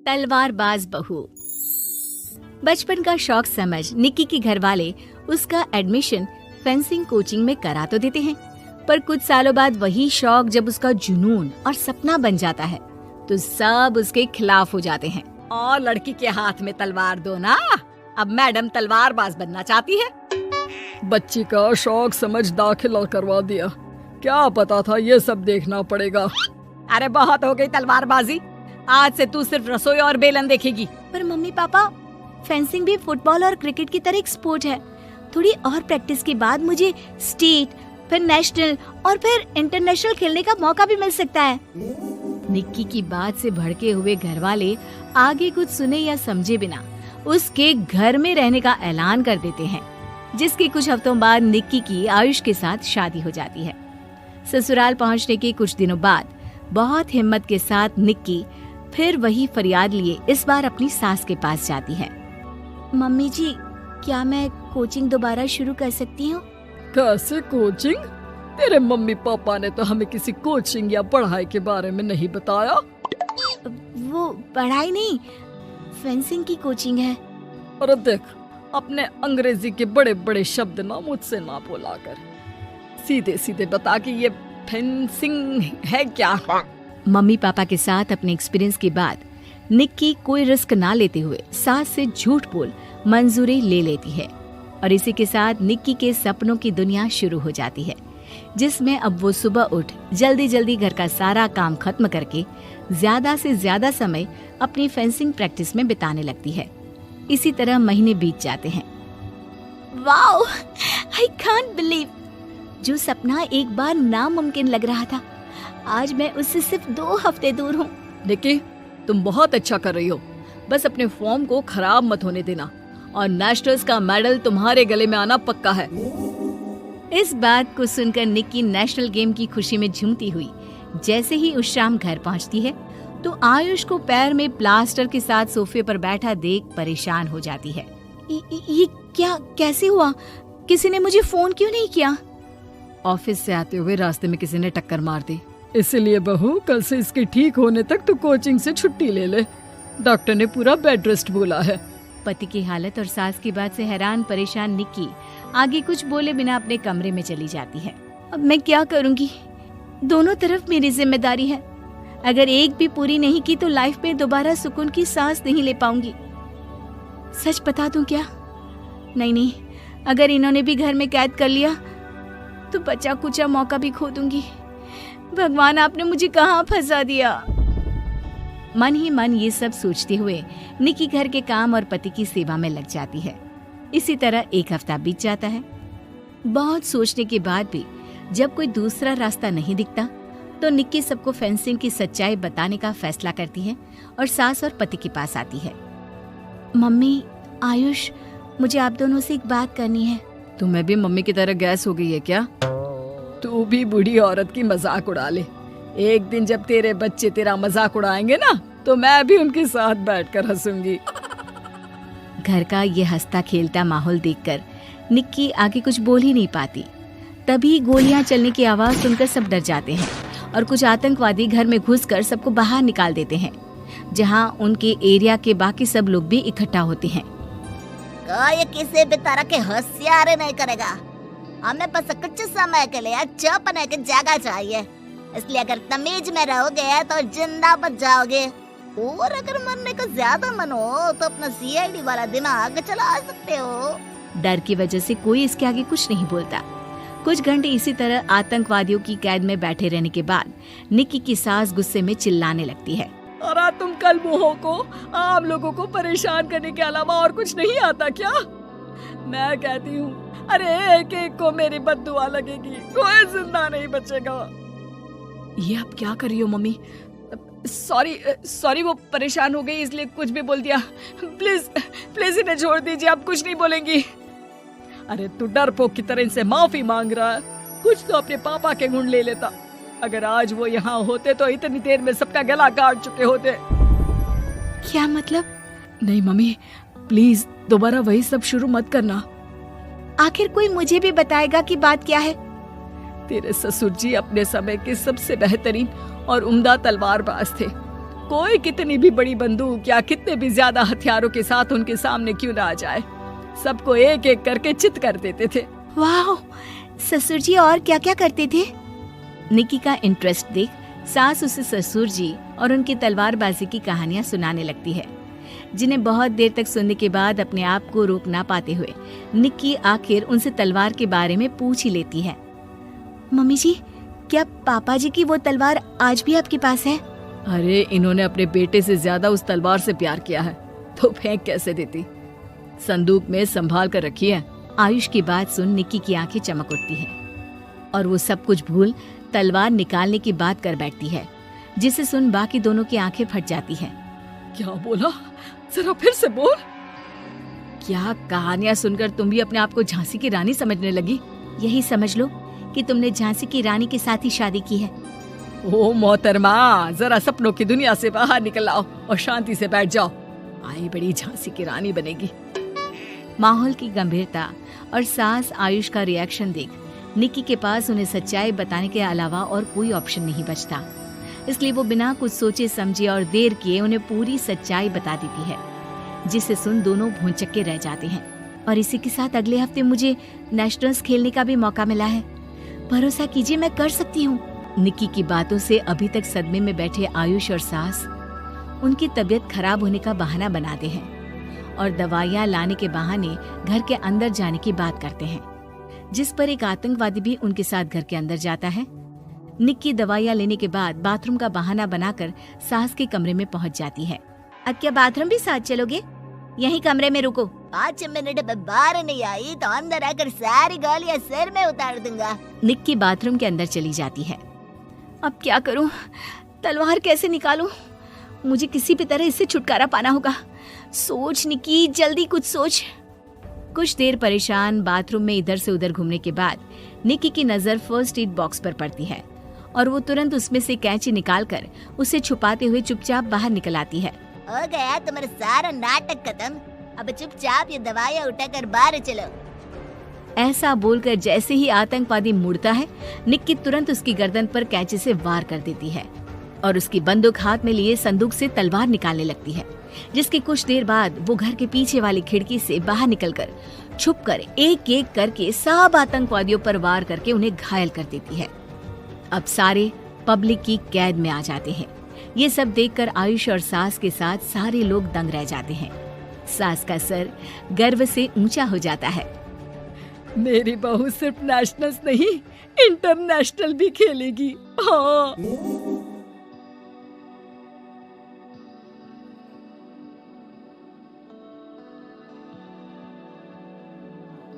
तलवारबाज बहू। बचपन का शौक समझ निक्की के घर वाले उसका एडमिशन फेंसिंग कोचिंग में करा तो देते हैं, पर कुछ सालों बाद वही शौक जब उसका जुनून और सपना बन जाता है तो सब उसके खिलाफ हो जाते हैं। और लड़की के हाथ में तलवार दो ना, अब मैडम तलवारबाज बनना चाहती है। बच्ची का शौक समझ दाखिला करवा दिया, क्या पता था ये सब देखना पड़ेगा। अरे बहुत हो गई तलवारबाजी, आज से तू सिर्फ रसोई और बेलन देखेगी। पर मम्मी पापा, फेंसिंग भी फुटबॉल और क्रिकेट की तरह एक स्पोर्ट है। थोड़ी और प्रैक्टिस के बाद मुझे स्टेट, फिर नेशनल और फिर इंटरनेशनल खेलने का मौका भी मिल सकता है। निक्की की बात से भड़के हुए घर वाले आगे कुछ सुने या समझे बिना उसके घर में रहने का ऐलान कर देते हैं, जिसके कुछ हफ्तों बाद निक्की की आयुष के साथ शादी हो जाती है। ससुराल पहुंचने के कुछ दिनों बाद बहुत हिम्मत के साथ निक्की फिर वही फरियाद लिए इस बार अपनी सास के पास जाती है। मम्मी जी, क्या मैं कोचिंग दोबारा शुरू कर सकती हूँ? कैसे कोचिंग? तेरे मम्मी पापा ने तो हमें किसी कोचिंग या पढ़ाई के बारे में नहीं बताया। वो पढ़ाई नहीं, फेंसिंग की कोचिंग है। और देख, अपने अंग्रेजी के बड़े बड़े शब्द ना मुझसे ना बोला कर, सीधे सीधे बता कि ये फेंसिंग है क्या। मम्मी पापा के साथ अपने एक्सपीरियंस के बाद निक्की कोई रिस्क ना लेते हुए सास से झूठ बोल मंजूरी ले लेती है और इसी के साथ निक्की के सपनों की दुनिया शुरू हो जाती है, जिसमें अब वो सुबह उठ जल्दी जल्दी घर का सारा काम खत्म करके ज्यादा से ज्यादा समय अपनी फेंसिंग प्रैक्टिस में बिताने लगती है। इसी तरह महीने बीत जाते हैं। वाओ, आई कांट बिलीव, जो सपना एक बार नामुमकिन लग रहा था, आज मैं उससे सिर्फ 2 हफ्ते दूर हूँ। निक्की, तुम बहुत अच्छा कर रही हो, बस अपने फॉर्म को खराब मत होने देना और नेशनल्स का मेडल तुम्हारे गले में आना पक्का है। इस बात को सुनकर निक्की नेशनल गेम की खुशी में झूमती हुई जैसे ही उस शाम घर पहुंचती है तो आयुष को पैर में प्लास्टर के साथ सोफे पर बैठा देख परेशान हो जाती है। ये क्या, कैसे हुआ? किसी ने मुझे फोन क्यों नहीं किया? ऑफिस से आते हुए रास्ते में किसी ने टक्कर मार दी, इसलिए बहू कल से इसके ठीक होने तक तो कोचिंग से छुट्टी ले ले, डॉक्टर ने पूरा बेड रेस्ट बोला है। पति की हालत और सास की बात से हैरान परेशान निक्की आगे कुछ बोले बिना अपने कमरे में चली जाती है। अब मैं क्या करूंगी? दोनों तरफ मेरी जिम्मेदारी है, अगर एक भी पूरी नहीं की तो लाइफ में दोबारा सुकून की सांस नहीं ले पाऊंगी। सच बता दूं क्या? नहीं, अगर इन्होंने भी घर में कैद कर लिया तो बचा कुचा मौका भी खो दूंगी। भगवान, आपने मुझे कहाँ फंसा दिया। मन ही मन ये सब सोचते हुए निक्की घर के काम और पति की सेवा में लग जाती है। इसी तरह 1 हफ्ता बीत जाता है। बहुत सोचने के बाद भी जब कोई दूसरा रास्ता नहीं दिखता तो निक्की सबको फेंसिंग की सच्चाई बताने का फैसला करती है और सास और पति के पास आती है। मम्मी, आयुष, मुझे आप दोनों से एक बात करनी है। तुम्हें भी मम्मी की तरह गैस हो गई है क्या? तू भी बूढ़ी औरत की मजाक उड़ा ले। एक दिन जब तेरे बच्चे तेरा मजाक उड़ाएंगे ना तो मैं भी उनके साथ बैठकर हंसूंगी। घर का ये हंसता खेलता माहौल देखकर निक्की आगे कुछ बोल ही नहीं पाती। तभी गोलियां चलने की आवाज सुनकर सब डर जाते हैं और कुछ आतंकवादी घर में घुसकर सबको बाहर निकाल देते हैं, जहां उनके एरिया के बाकी सब लोग भी इकट्ठा होते हैं। ये किसी भी तरह के होशियारी नहीं करेगा, हमें बस कुछ समय के लिए चुप रहने की जगह चाहिए, इसलिए अगर तमीज में रहोगे तो जिंदा बच जाओगे, और अगर मरने का ज्यादा मन हो तो अपना सीआईडी वाला दिमाग चला सकते हो। डर की वजह से कोई इसके आगे कुछ नहीं बोलता। कुछ घंटे इसी तरह आतंकवादियों की कैद में बैठे रहने के बाद निक्की की सास गुस्से में चिल्लाने लगती है। अरे तुम कल मुँहों को आम लोगों को परेशान करने के अलावा और कुछ नहीं आता क्या? मैं कहती हूँ, अरे एक एक को मेरी बद्दुआ लगेगी, कोई जिंदा नहीं बचेगा। ये अब क्या कर रही हो मम्मी? सॉरी, वो परेशान हो गई इसलिए कुछ भी बोल दिया। प्लीज इन्हें छोड़ दीजिए, आप कुछ नहीं बोलेंगी। अरे तू डरपोक की तरह इनसे माफी मांग रहा है, कुछ तो अपने पापा के गुण ले लेता। अगर आज वो यहाँ होते तो इतनी देर में सबका गला काट चुके होते। क्या मतलब? नहीं मम्मी, प्लीज दोबारा वही सब शुरू मत करना। आखिर कोई मुझे भी बताएगा कि बात क्या है। तेरे ससुर जी अपने समय के सबसे बेहतरीन और उम्दा तलवारबाज थे। कोई कितनी भी बड़ी बंदूक या कितने भी ज्यादा हथियारों के साथ उनके सामने क्यों ना आ जाए, सबको एक एक करके चित कर देते थे। वाह, ससुर जी और क्या क्या करते थे? निक्की का इंटरेस्ट देख सास उसे ससुर जी और उनकी तलवारबाजी की कहानियां सुनाने लगती है, जिन्हें बहुत देर तक सुनने के बाद अपने आप को रोक ना पाते हुए निक्की आखिर उनसे तलवार के बारे में पूछ ही लेती है। मम्मी जी, क्या पापा जी की वो तलवार आज भी आपके पास है? अरे इन्होंने अपने बेटे से ज्यादा उस तलवार से प्यार किया है तो फेंक कैसे देती, संदूक में संभाल कर रखी है। आयुष की बात सुन निक्की की आंखें चमक उठती है और वो सब कुछ भूल तलवार निकालने की बात कर बैठती है, जिसे सुन बाकी दोनों की आंखें फट जाती हैं। क्या बोला, जरा फिर से बोल। क्या कहानियां सुनकर तुम भी अपने आप को झांसी की रानी समझने लगी? यही समझ लो कि तुमने झांसी की रानी के साथ ही शादी की है। ओ मोहतरमा, जरा सपनों की दुनिया से बाहर निकल आओ और शांति से बैठ जाओ, आई बड़ी झांसी की रानी बनेगी। माहौल की गंभीरता और सास आयुष का रिएक्शन देख निक्की के पास उन्हें सच्चाई बताने के अलावा और कोई ऑप्शन नहीं बचता, इसलिए वो बिना कुछ सोचे समझे और देर किए उन्हें पूरी सच्चाई बता देती है, जिसे सुन दोनों भौंचक्के रह जाते हैं। और इसी के साथ अगले हफ्ते मुझे नेशनल्स खेलने का भी मौका मिला है, भरोसा कीजिए मैं कर सकती हूँ। निक्की की बातों से अभी तक सदमे में बैठे आयुष और सास उनकी तबीयत खराब होने का बहाना बनाते हैं और दवाइयाँ लाने के बहाने घर के अंदर जाने की बात करते हैं, जिस पर एक आतंकवादी भी उनके साथ घर के अंदर जाता है। निक्की दवाइयाँ लेने के बाद बाथरूम का बहाना बनाकर सास के कमरे में पहुंच जाती है। अब क्या बाथरूम भी साथ चलोगे? यहीं कमरे में रुको। 5 मिनट में बाहर नहीं आई तो अंदर आकर सारी गालियां सिर में उतार दूंगा। निक्की बाथरूम के अंदर चली जाती है। अब क्या करूं? तलवार कैसे निकालूं? मुझे किसी भी तरह इससे छुटकारा पाना होगा। सोच निक्की, जल्दी कुछ सोच। कुछ देर परेशान बाथरूम में इधर से उधर घूमने के बाद निक्की की नजर फर्स्ट एड बॉक्स पर पड़ती है और वो तुरंत उसमें से कैंची निकालकर उसे छुपाते हुए चुपचाप बाहर निकल आती है। हो गया तुम्हारा सारा नाटक खत्म, अब चुपचाप ये दवाइयाँ उठाकर बाहर चलो। ऐसा बोलकर जैसे ही आतंकवादी मुड़ता है, निक्की तुरंत उसकी गर्दन पर कैंची से वार कर देती है और उसकी बंदूक हाथ में लिए संदूक से तलवार निकालने लगती है, जिसके कुछ देर बाद वो घर के पीछे वाली खिड़की से बाहर निकलकर छुपकर एक एक करके सब आतंकवादियों पर वार करके उन्हें घायल कर देती है। अब सारे पब्लिक की कैद में आ जाते हैं। ये सब देखकर आयुष और सास के साथ सारे लोग दंग रह जाते हैं। सास का सर गर्व से ऊंचा हो जाता है। मेरी बहू सिर्फ नेशनल्स नहीं, इंटरनेशनल भी खेलेगी। हाँ।